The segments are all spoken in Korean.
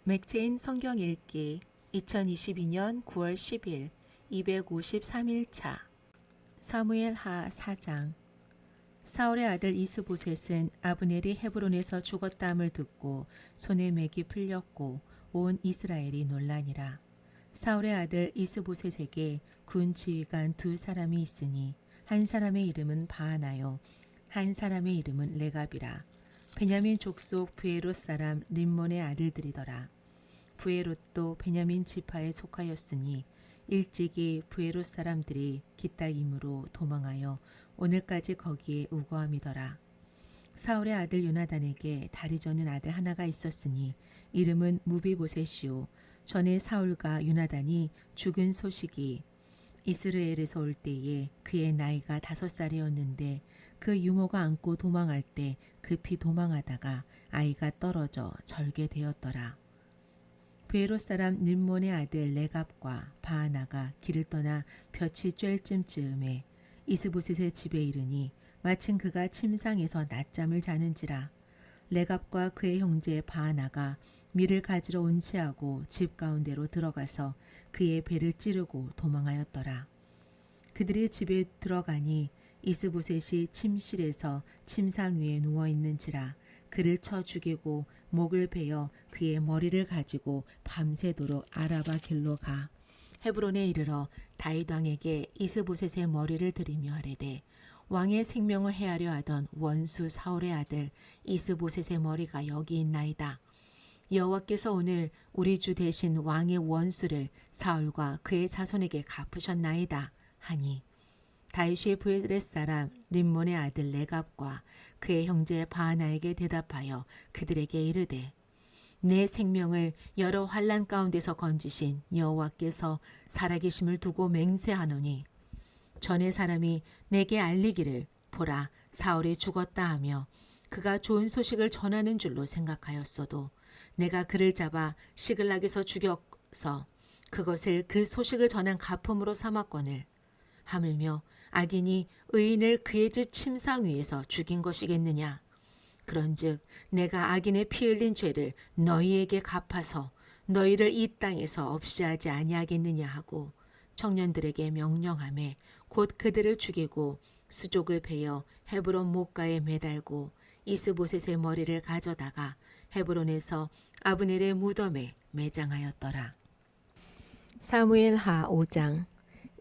맥체인 성경 읽기 2022년 9월 10일 253일차 사무엘 하 4장. 사울의 아들 이스보셋은 아브넬이 헤브론에서 죽었다함을 듣고 손에 맥이 풀렸고 온 이스라엘이 놀라니라. 사울의 아들 이스보셋에게 군 지휘관 두 사람이 있으니 한 사람의 이름은 바하나요 한 사람의 이름은 레갑이라. 베냐민 족속 브에롯 사람 림몬의 아들들이더라. 브에롯도 베냐민 지파에 속하였으니 일찍이 브에롯 사람들이 기따임으로 도망하여 오늘까지 거기에 우거함이더라. 사울의 아들 요나단에게 다리 저는 아들 하나가 있었으니 이름은 무비보셋이요 전에 사울과 요나단이 죽은 소식이 이스라엘에서 올 때에 그의 나이가 5살이었는데 그 유모가 안고 도망할 때 급히 도망하다가 아이가 떨어져 절게 되었더라. 브에롯 사람 림몬의 아들 레갑과 바하나가 길을 떠나 볕이 쬐을 쯤쯤에 이스보셋의 집에 이르니 마침 그가 침상에서 낮잠을 자는지라. 레갑과 그의 형제 바하나가 밀을 가지러 온치하고 집 가운데로 들어가서 그의 배를 찌르고 도망하였더라. 그들이 집에 들어가니 이스보셋이 침실에서 침상 위에 누워 있는지라. 그를 쳐 죽이고 목을 베어 그의 머리를 가지고 밤새도록 아라바 길로 가 헤브론에 이르러 다윗 왕에게 이스보셋의 머리를 들이며 아뢰되 왕의 생명을 해하려 하던 원수 사울의 아들 이스보셋의 머리가 여기 있나이다. 여호와께서 오늘 우리 주 대신 왕의 원수를 사울과 그의 자손에게 갚으셨나이다 하니 다윗이 브에렛 사람 림몬의 아들 레갑과 그의 형제 바하나에게 대답하여 그들에게 이르되 내 생명을 여러 환난 가운데서 건지신 여호와께서 살아계심을 두고 맹세하노니 전에 사람이 내게 알리기를 보라 사울이 죽었다 하며 그가 좋은 소식을 전하는 줄로 생각하였어도 내가 그를 잡아 시글락에서 죽여서 그것을 그 소식을 전한 가품으로 삼았거늘 하물며 악인이 의인을 그의 집 침상 위에서 죽인 것이겠느냐. 그런즉 내가 악인의 피 흘린 죄를 너희에게 갚아서 너희를 이 땅에서 없이 하지 아니하겠느냐 하고 청년들에게 명령하매 곧 그들을 죽이고 수족을 베어 헤브론 목가에 매달고 이스보셋의 머리를 가져다가 헤브론에서 아브넬의 무덤에 매장하였더라. 사무엘 하 5장.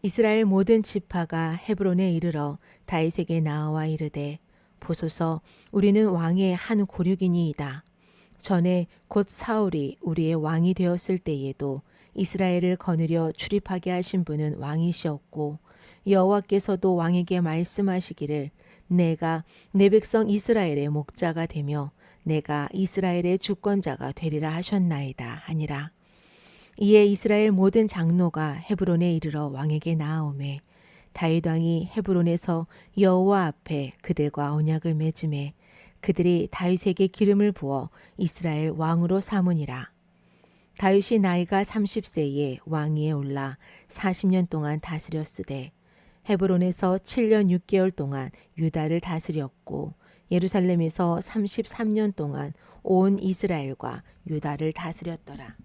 이스라엘 모든 지파가 헤브론에 이르러 다윗에게 나와 이르되 보소서 우리는 왕의 한 고륙이니이다. 전에 곧 사울이 우리의 왕이 되었을 때에도 이스라엘을 거느려 출입하게 하신 분은 왕이시었고 여호와께서도 왕에게 말씀하시기를 내가 내 백성 이스라엘의 목자가 되며 내가 이스라엘의 주권자가 되리라 하셨나이다 하니라. 이에 이스라엘 모든 장로가 헤브론에 이르러 왕에게 나아오매 다윗 왕이 헤브론에서 여호와 앞에 그들과 언약을 맺음에 그들이 다윗에게 기름을 부어 이스라엘 왕으로 삼으니라. 다윗이 나이가 30세에 왕위에 올라 40년 동안 다스렸으되 헤브론에서 7년 6개월 동안 유다를 다스렸고 예루살렘에서 33년 동안 온 이스라엘과 유다를 다스렸더라.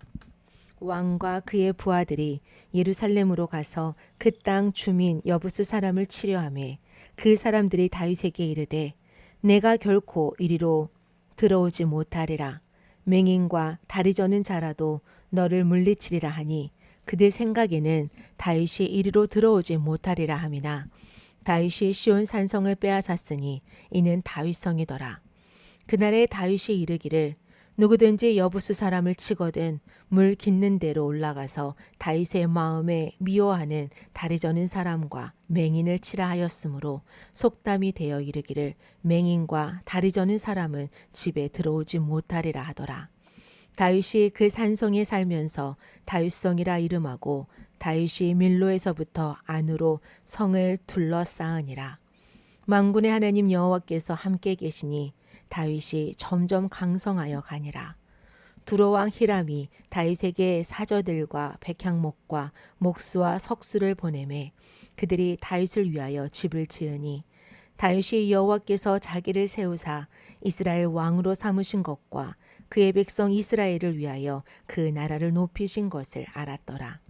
왕과 그의 부하들이 예루살렘으로 가서 그 땅 주민 여부스 사람을 치려하매 그 사람들이 다윗에게 이르되 내가 결코 이리로 들어오지 못하리라. 맹인과 다리 저는 자라도 너를 물리치리라 하니 그들 생각에는 다윗이 이리로 들어오지 못하리라 함이나 다윗이 시온 산성을 빼앗았으니 이는 다윗성이더라. 그날에 다윗이 이르기를 누구든지 여부스 사람을 치거든 물 깃는 대로 올라가서 다윗의 마음에 미워하는 다리 저는 사람과 맹인을 치라 하였으므로 속담이 되어 이르기를 맹인과 다리 저는 사람은 집에 들어오지 못하리라 하더라. 다윗이 그 산성에 살면서 다윗성이라 이름하고 다윗이 밀로에서부터 안으로 성을 둘러싸으니라. 만군의 하나님 여호와께서 함께 계시니 다윗이 점점 강성하여 가니라. 두로왕 히람이 다윗에게 사저들과 백향목과 목수와 석수를 보내매 그들이 다윗을 위하여 집을 지으니 다윗이 여호와께서 자기를 세우사 이스라엘 왕으로 삼으신 것과 그의 백성 이스라엘을 위하여 그 나라를 높이신 것을 알았더라.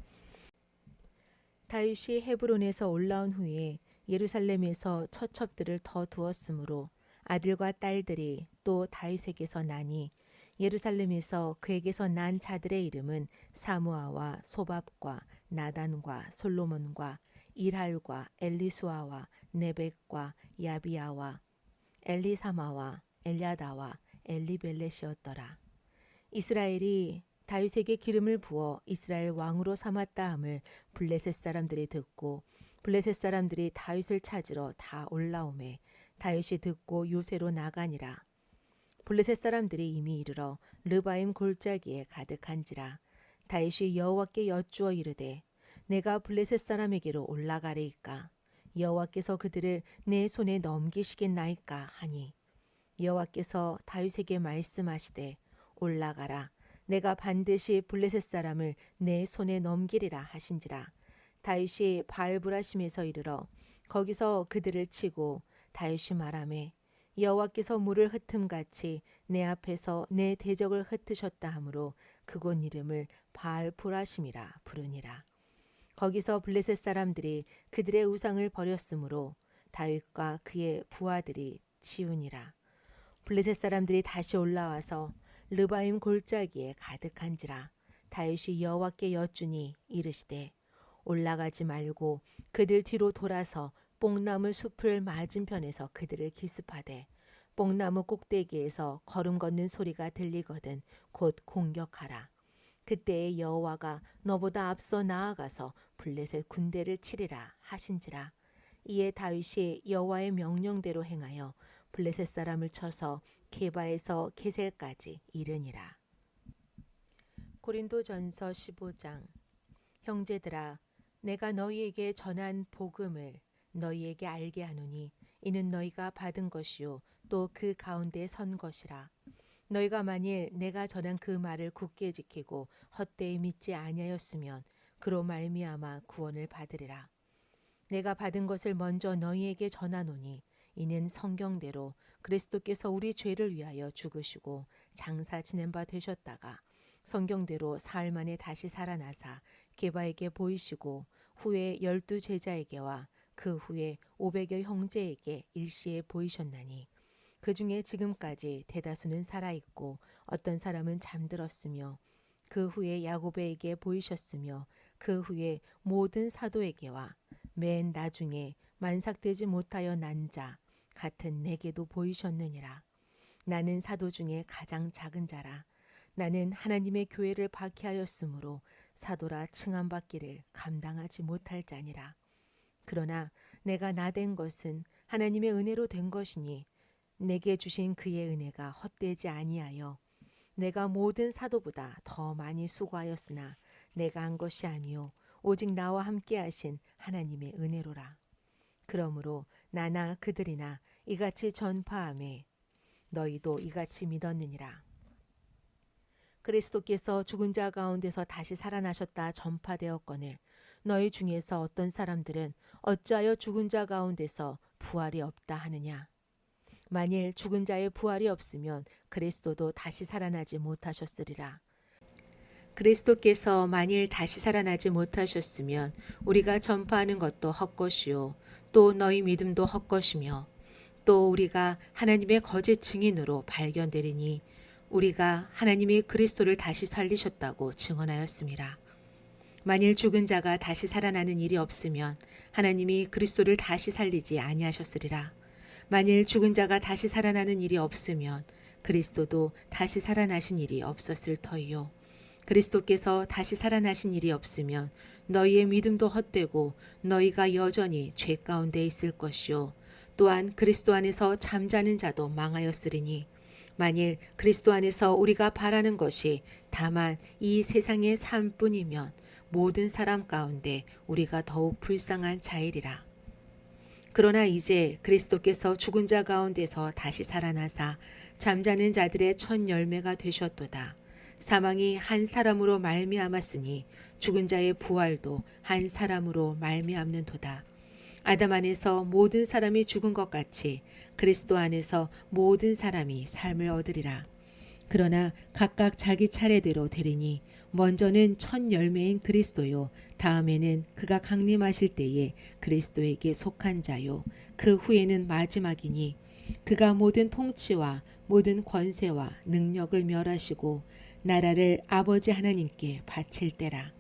다윗이 헤브론에서 올라온 후에 예루살렘에서 처첩들을 더 두었으므로 아들과 딸들이 또 다윗에게서 나니 예루살렘에서 그에게서 난 자들의 이름은 사무아와 소밥과 나단과 솔로몬과 일할과 엘리수아와 네벡과 야비아와 엘리사마와 엘야다와 엘리벨렛이었더라. 이스라엘이 다윗에게 기름을 부어 이스라엘 왕으로 삼았다 함을 블레셋 사람들이 듣고 블레셋 사람들이 다윗을 찾으러 다 올라오매 다윗이 듣고 요새로 나가니라. 블레셋 사람들이 이미 이르러 르바임 골짜기에 가득한지라. 다윗이 여호와께 여쭈어 이르되 내가 블레셋 사람에게로 올라가리이까 여호와께서 그들을 내 손에 넘기시겠나이까 하니 여호와께서 다윗에게 말씀하시되 올라가라 내가 반드시 블레셋 사람을 내 손에 넘기리라 하신지라. 다윗이 바알브라심에서 이르러 거기서 그들을 치고 다윗이 말하매 여호와께서 물을 흩음같이 내 앞에서 내 대적을 흩으셨다 하므로 그곳 이름을 바알브라심이라 부르니라. 거기서 블레셋 사람들이 그들의 우상을 버렸으므로 다윗과 그의 부하들이 치우니라. 블레셋 사람들이 다시 올라와서 르바임 골짜기에 가득한지라. 다윗이 여호와께 여쭈니 이르시되 올라가지 말고 그들 뒤로 돌아서 뽕나무 숲을 맞은편에서 그들을 기습하되 뽕나무 꼭대기에서 걸음 걷는 소리가 들리거든 곧 공격하라. 그때에 여호와가 너보다 앞서 나아가서 블레셋 군대를 치리라 하신지라. 이에 다윗이 여호와의 명령대로 행하여 블레셋 사람을 쳐서 게바에서 게셀까지 이르니라. 고린도전서 15장. 형제들아 내가 너희에게 전한 복음을 너희에게 알게 하노니 이는 너희가 받은 것이요 또 그 가운데 선 것이라. 너희가 만일 내가 전한 그 말을 굳게 지키고 헛되이 믿지 아니하였으면 그로 말미암아 구원을 받으리라. 내가 받은 것을 먼저 너희에게 전하노니 이는 성경대로 그리스도께서 우리 죄를 위하여 죽으시고 장사 지낸 바 되셨다가 성경대로 사흘 만에 다시 살아나사 게바에게 보이시고 후에 12 제자에게와 그 후에 500여 형제에게 일시에 보이셨나니 그 중에 지금까지 대다수는 살아있고 어떤 사람은 잠들었으며 그 후에 야고보에게 보이셨으며 그 후에 모든 사도에게와 맨 나중에 만삭되지 못하여 난 자 같은 내게도 보이셨느니라. 나는 사도 중에 가장 작은 자라. 나는 하나님의 교회를 박해하였으므로 사도라 칭함받기를 감당하지 못할 자니라. 그러나 내가 나된 것은 하나님의 은혜로 된 것이니 내게 주신 그의 은혜가 헛되지 아니하여 내가 모든 사도보다 더 많이 수고하였으나 내가 한 것이 아니요 오직 나와 함께 하신 하나님의 은혜로라. 그러므로 나나 그들이나 이같이 전파하매 너희도 이같이 믿었느니라. 그리스도께서 죽은 자 가운데서 다시 살아나셨다 전파되었거늘 너희 중에서 어떤 사람들은 어찌하여 죽은 자 가운데서 부활이 없다 하느냐. 만일 죽은 자의 부활이 없으면 그리스도도 다시 살아나지 못하셨으리라. 그리스도께서 만일 다시 살아나지 못하셨으면 우리가 전파하는 것도 헛것이요 또 너희 믿음도 헛것이며 또 우리가 하나님의 거짓 증인으로 발견되리니 우리가 하나님이 그리스도를 다시 살리셨다고 증언하였습니다. 만일 죽은 자가 다시 살아나는 일이 없으면 하나님이 그리스도를 다시 살리지 아니하셨으리라. 만일 죽은 자가 다시 살아나는 일이 없으면 그리스도도 다시 살아나신 일이 없었을 터이요. 그리스도께서 다시 살아나신 일이 없으면 너희의 믿음도 헛되고 너희가 여전히 죄 가운데 있을 것이요. 또한 그리스도 안에서 잠자는 자도 망하였으리니 만일 그리스도 안에서 우리가 바라는 것이 다만 이 세상의 삶뿐이면 모든 사람 가운데 우리가 더욱 불쌍한 자이리라. 그러나 이제 그리스도께서 죽은 자 가운데서 다시 살아나사 잠자는 자들의 첫 열매가 되셨도다. 사망이 한 사람으로 말미암았으니 죽은 자의 부활도 한 사람으로 말미암는도다. 아담 안에서 모든 사람이 죽은 것 같이 그리스도 안에서 모든 사람이 삶을 얻으리라. 그러나 각각 자기 차례대로 되리니 먼저는 첫 열매인 그리스도요, 다음에는 그가 강림하실 때에 그리스도에게 속한 자요, 그 후에는 마지막이니 그가 모든 통치와 모든 권세와 능력을 멸하시고 나라를 아버지 하나님께 바칠 때라.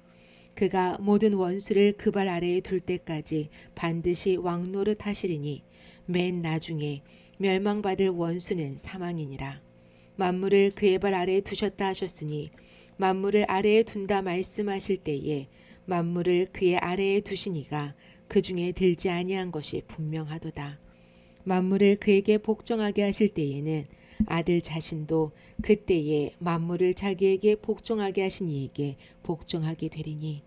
그가 모든 원수를 그 발 아래에 둘 때까지 반드시 왕노릇 하시리니 맨 나중에 멸망받을 원수는 사망이니라. 만물을 그의 발 아래에 두셨다 하셨으니 만물을 아래에 둔다 말씀하실 때에 만물을 그의 아래에 두시니가 그 중에 들지 아니한 것이 분명하도다. 만물을 그에게 복종하게 하실 때에는 아들 자신도 그때에 만물을 자기에게 복종하게 하신 이에게 복종하게 되리니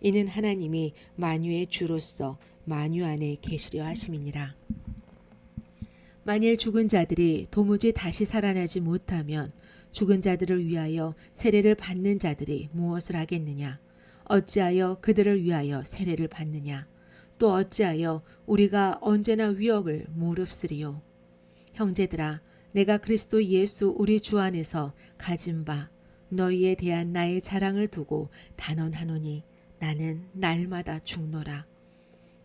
이는 하나님이 만유의 주로서 만유 안에 계시려 하심이니라. 만일 죽은 자들이 도무지 다시 살아나지 못하면 죽은 자들을 위하여 세례를 받는 자들이 무엇을 하겠느냐? 어찌하여 그들을 위하여 세례를 받느냐? 또 어찌하여 우리가 언제나 위협을 무릅쓰리요? 형제들아, 내가 그리스도 예수 우리 주 안에서 가진 바 너희에 대한 나의 자랑을 두고 단언하노니 나는 날마다 죽노라.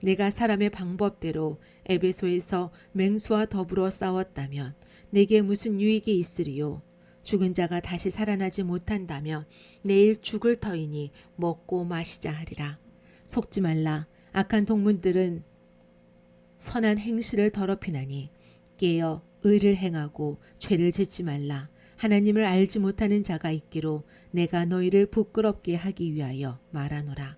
내가 사람의 방법대로 에베소에서 맹수와 더불어 싸웠다면 내게 무슨 유익이 있으리요? 죽은 자가 다시 살아나지 못한다면 내일 죽을 터이니 먹고 마시자 하리라. 속지 말라. 악한 동문들은 선한 행실을 더럽히나니 깨어 의를 행하고 죄를 짓지 말라. 하나님을 알지 못하는 자가 있기로 내가 너희를 부끄럽게 하기 위하여 말하노라.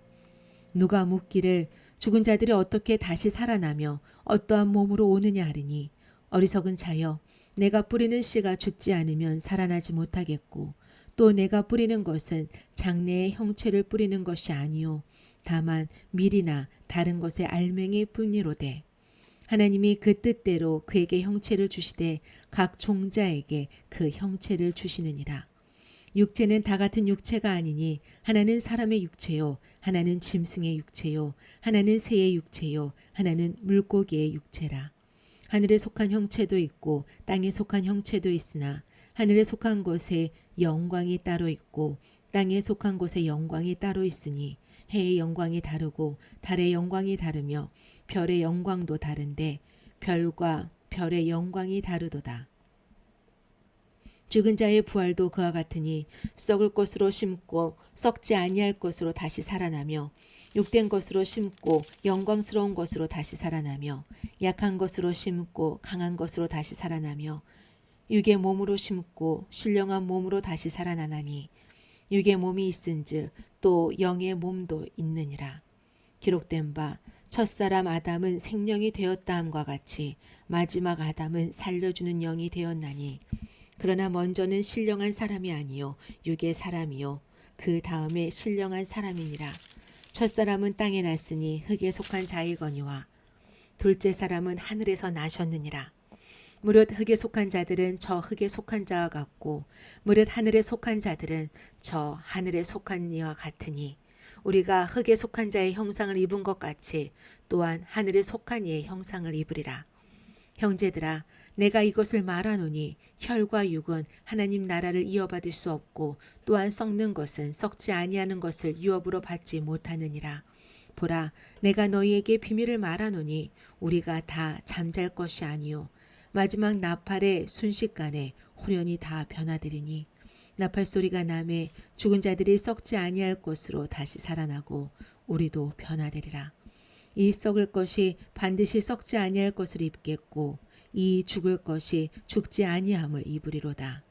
누가 묻기를 죽은 자들이 어떻게 다시 살아나며 어떠한 몸으로 오느냐 하리니 어리석은 자여, 내가 뿌리는 씨가 죽지 않으면 살아나지 못하겠고 또 내가 뿌리는 것은 장래의 형체를 뿌리는 것이 아니요 다만 밀이나 다른 것의 알맹이 뿐이로되 하나님이 그 뜻대로 그에게 형체를 주시되 각 종자에게 그 형체를 주시느니라. 육체는 다 같은 육체가 아니니 하나는 사람의 육체요, 하나는 짐승의 육체요, 하나는 새의 육체요, 하나는 물고기의 육체라. 하늘에 속한 형체도 있고 땅에 속한 형체도 있으나 하늘에 속한 곳에 영광이 따로 있고 땅에 속한 곳에 영광이 따로 있으니 해의 영광이 다르고 달의 영광이 다르며 별의 영광도 다른데 별과 별의 영광이 다르도다. 죽은 자의 부활도 그와 같으니 썩을 것으로 심고 썩지 아니할 것으로 다시 살아나며 욕된 것으로 심고 영광스러운 것으로 다시 살아나며 약한 것으로 심고 강한 것으로 다시 살아나며 육의 몸으로 심고 신령한 몸으로 다시 살아나나니 육의 몸이 있은즉 또 영의 몸도 있느니라. 기록된 바 첫사람 아담은 생명이 되었다함과 같이 마지막 아담은 살려주는 영이 되었나니 그러나 먼저는 신령한 사람이 아니요 육의 사람이요 그 다음에 신령한 사람이니라. 첫사람은 땅에 났으니 흙에 속한 자이거니와 둘째 사람은 하늘에서 나셨느니라. 무릇 흙에 속한 자들은 저 흙에 속한 자와 같고 무릇 하늘에 속한 자들은 저 하늘에 속한 이와 같으니 우리가 흙에 속한 자의 형상을 입은 것 같이 또한 하늘에 속한 이의 형상을 입으리라. 형제들아, 내가 이것을 말하노니 혈과 육은 하나님 나라를 이어받을 수 없고 또한 썩는 것은 썩지 아니하는 것을 유업으로 받지 못하느니라. 보라, 내가 너희에게 비밀을 말하노니 우리가 다 잠잘 것이 아니요 마지막 나팔의 순식간에 호련히 다 변화되리니 나팔 소리가 나매 죽은 자들이 썩지 아니할 것으로 다시 살아나고 우리도 변화되리라. 이 썩을 것이 반드시 썩지 아니할 것을 입겠고 이 죽을 것이 죽지 아니함을 입으리로다.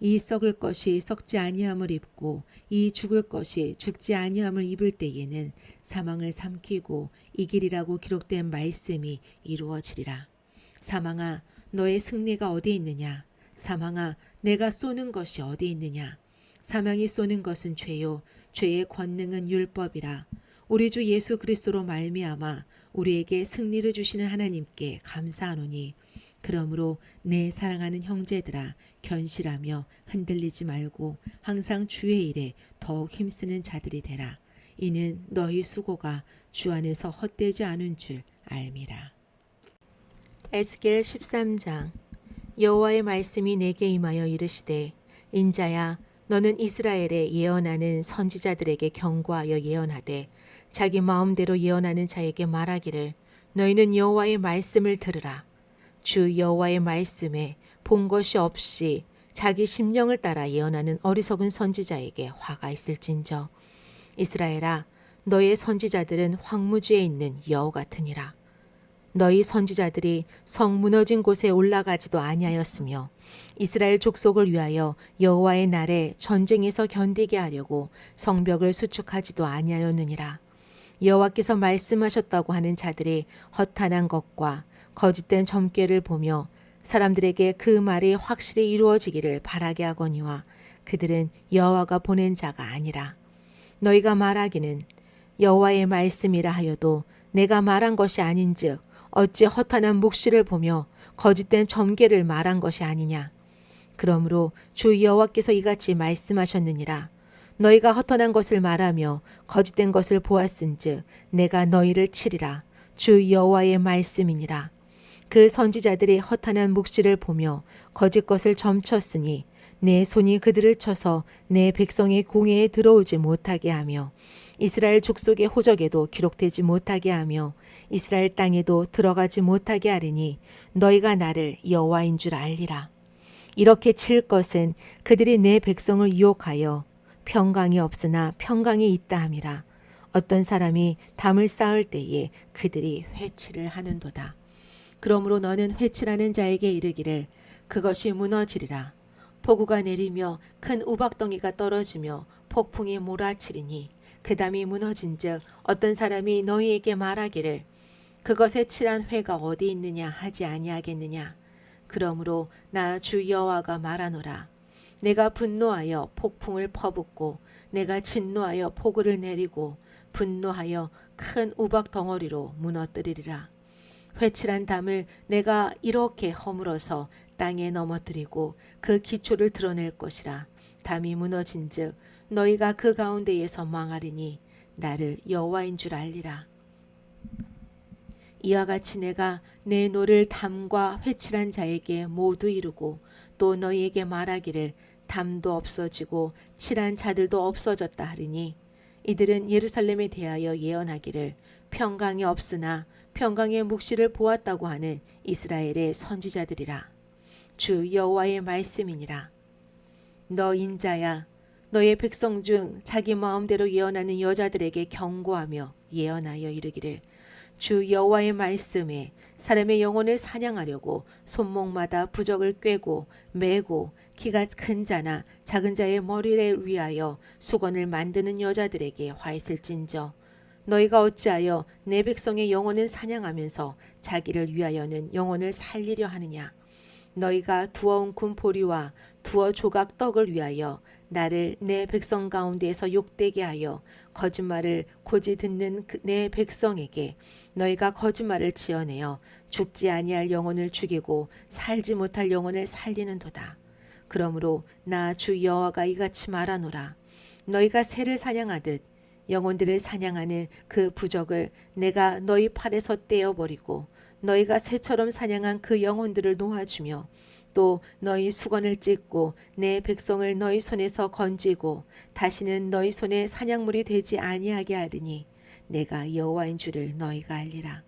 이 썩을 것이 썩지 아니함을 입고 이 죽을 것이 죽지 아니함을 입을 때에는 사망을 삼키고 이기리라고 기록된 말씀이 이루어지리라. 사망아, 너의 승리가 어디 있느냐? 사망아, 내가 쏘는 것이 어디 있느냐? 사망이 쏘는 것은 죄요 죄의 권능은 율법이라. 우리 주 예수 그리스도로 말미암아 우리에게 승리를 주시는 하나님께 감사하노니 그러므로 내 사랑하는 형제들아 견실하며 흔들리지 말고 항상 주의 일에 더욱 힘쓰는 자들이 되라. 이는 너희 수고가 주 안에서 헛되지 않은 줄 알미라. 에스겔 13장. 여호와의 말씀이 내게 임하여 이르시되 인자야, 너는 이스라엘에 예언하는 선지자들에게 경고하여 예언하되 자기 마음대로 예언하는 자에게 말하기를 너희는 여호와의 말씀을 들으라. 주 여호와의 말씀에 본 것이 없이 자기 심령을 따라 예언하는 어리석은 선지자에게 화가 있을진저. 이스라엘아, 너의 선지자들은 황무지에 있는 여우 같으니라. 너희 선지자들이 성 무너진 곳에 올라가지도 아니하였으며 이스라엘 족속을 위하여 여호와의 날에 전쟁에서 견디게 하려고 성벽을 수축하지도 아니하였느니라. 여호와께서 말씀하셨다고 하는 자들이 허탄한 것과 거짓된 점괘를 보며 사람들에게 그 말이 확실히 이루어지기를 바라게 하거니와 그들은 여호와가 보낸 자가 아니라. 너희가 말하기는 여호와의 말씀이라 하여도 내가 말한 것이 아닌즉 어찌 허탄한 묵시를 보며 거짓된 점괘를 말한 것이 아니냐. 그러므로 주 여호와께서 이같이 말씀하셨느니라. 너희가 허탄한 것을 말하며 거짓된 것을 보았은즉 내가 너희를 치리라. 주 여호와의 말씀이니라. 그 선지자들이 허탄한 묵시를 보며 거짓 것을 점쳤으니 내 손이 그들을 쳐서 내 백성의 공회에 들어오지 못하게 하며 이스라엘 족속의 호적에도 기록되지 못하게 하며 이스라엘 땅에도 들어가지 못하게 하리니 너희가 나를 여호와인 줄 알리라. 이렇게 칠 것은 그들이 내 백성을 유혹하여 평강이 없으나 평강이 있다 함이라. 어떤 사람이 담을 쌓을 때에 그들이 회치를 하는도다. 그러므로 너는 회치라는 자에게 이르기를 그것이 무너지리라. 폭우가 내리며 큰 우박덩이가 떨어지며 폭풍이 몰아치리니 그 담이 무너진즉 어떤 사람이 너희에게 말하기를 그것에 칠한 회가 어디 있느냐 하지 아니하겠느냐. 그러므로 나 주 여호와가 말하노라. 내가 분노하여 폭풍을 퍼붓고 내가 진노하여 폭우를 내리고 분노하여 큰 우박 덩어리로 무너뜨리리라. 회칠한 담을 내가 이렇게 허물어서 땅에 넘어뜨리고 그 기초를 드러낼 것이라. 담이 무너진즉 너희가 그 가운데에서 망하리니 나를 여호와인 줄 알리라. 이와 같이 내가 내 노를 담과 회칠한 자에게 모두 이루고 또 너희에게 말하기를 담도 없어지고 칠한 자들도 없어졌다 하리니 이들은 예루살렘에 대하여 예언하기를 평강이 없으나 평강의 묵시를 보았다고 하는 이스라엘의 선지자들이라. 주 여호와의 말씀이니라. 너 인자야, 너의 백성 중 자기 마음대로 예언하는 여자들에게 경고하며 예언하여 이르기를 주 여호와의 말씀에 사람의 영혼을 사냥하려고 손목마다 부적을 꿰고 매고 키가 큰 자나 작은 자의 머리를 위하여 수건을 만드는 여자들에게 화 있을진저. 너희가 어찌하여 내 백성의 영혼을 사냥하면서 자기를 위하여는 영혼을 살리려 하느냐. 너희가 두어 웅큼 보리와 두어 조각 떡을 위하여 나를 내 백성 가운데에서 욕되게 하여 거짓말을 고지 듣는 내 백성에게 너희가 거짓말을 지어내어 죽지 아니할 영혼을 죽이고 살지 못할 영혼을 살리는도다. 그러므로 나 주 여호와가 이같이 말하노라. 너희가 새를 사냥하듯 영혼들을 사냥하는 그 부적을 내가 너희 팔에서 떼어버리고 너희가 새처럼 사냥한 그 영혼들을 놓아주며 또 너희 수건을 찢고 내 백성을 너희 손에서 건지고 다시는 너희 손에 사냥물이 되지 아니하게 하리니 내가 여호와인 줄을 너희가 알리라.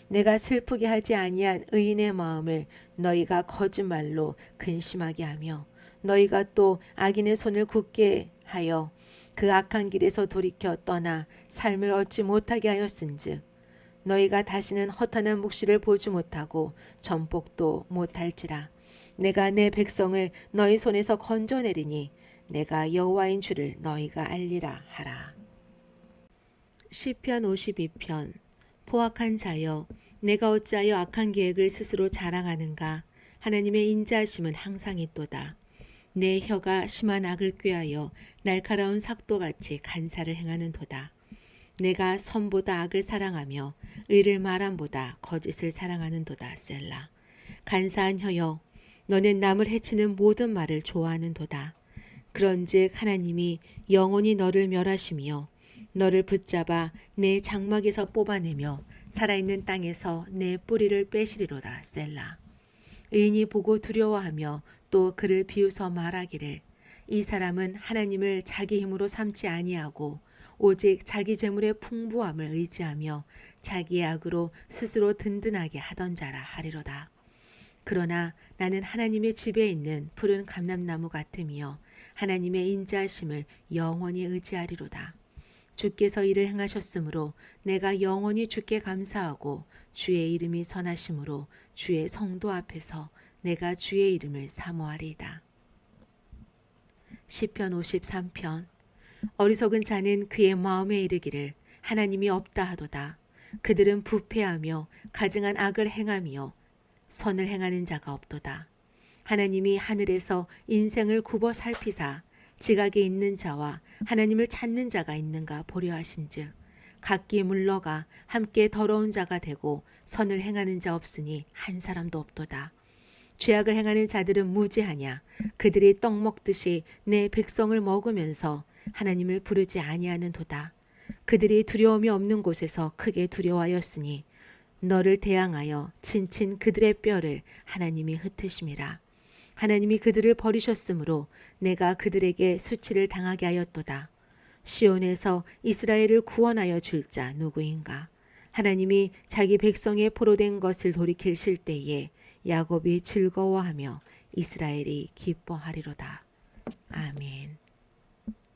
내가 슬프게 하지 아니한 의인의 마음을 너희가 거짓말로 근심하게 하며 너희가 또 악인의 손을 굳게 하여 그 악한 길에서 돌이켜 떠나 삶을 얻지 못하게 하였은즉 너희가 다시는 허탄한 묵시를 보지 못하고 전복도 못할지라. 내가 내 백성을 너희 손에서 건져내리니 내가 여호와인 줄을 너희가 알리라 하라. 시편 52편. 포악한 자여, 내가 어찌하여 악한 계획을 스스로 자랑하는가. 하나님의 인자하심은 항상 있도다. 내 혀가 심한 악을 꾀하여 날카로운 삭도같이 간사를 행하는도다. 내가 선보다 악을 사랑하며 의를 말함보다 거짓을 사랑하는도다. 셀라. 간사한 혀여, 너는 남을 해치는 모든 말을 좋아하는도다. 그런즉 하나님이 영원히 너를 멸하시며 너를 붙잡아 내 장막에서 뽑아내며 살아있는 땅에서 내 뿌리를 빼시리로다. 셀라. 의인이 보고 두려워하며 또 그를 비웃어 말하기를 이 사람은 하나님을 자기 힘으로 삼지 아니하고 오직 자기 재물의 풍부함을 의지하며 자기의 악으로 스스로 든든하게 하던 자라 하리로다. 그러나 나는 하나님의 집에 있는 푸른 감람나무 같으며 하나님의 인자하심을 영원히 의지하리로다. 주께서 이를 행하셨으므로 내가 영원히 주께 감사하고 주의 이름이 선하심으로 주의 성도 앞에서 내가 주의 이름을 사모하리이다. 시편 53편. 어리석은 자는 그의 마음에 이르기를 하나님이 없다 하도다. 그들은 부패하며 가증한 악을 행하며 선을 행하는 자가 없도다. 하나님이 하늘에서 인생을 굽어 살피사 지각에 있는 자와 하나님을 찾는 자가 있는가 보려 하신즉 각기 물러가 함께 더러운 자가 되고 선을 행하는 자 없으니 한 사람도 없도다. 죄악을 행하는 자들은 무지하냐. 그들이 떡 먹듯이 내 백성을 먹으면서 하나님을 부르지 아니하는 도다. 그들이 두려움이 없는 곳에서 크게 두려워하였으니 너를 대항하여 친친 그들의 뼈를 하나님이 흩으심이라. 하나님이 그들을 버리셨으므로 내가 그들에게 수치를 당하게 하였도다. 시온에서 이스라엘을 구원하여 줄 자 누구인가? 하나님이 자기 백성의 포로된 것을 돌이키실 때에 야곱이 즐거워하며 이스라엘이 기뻐하리로다. 아멘.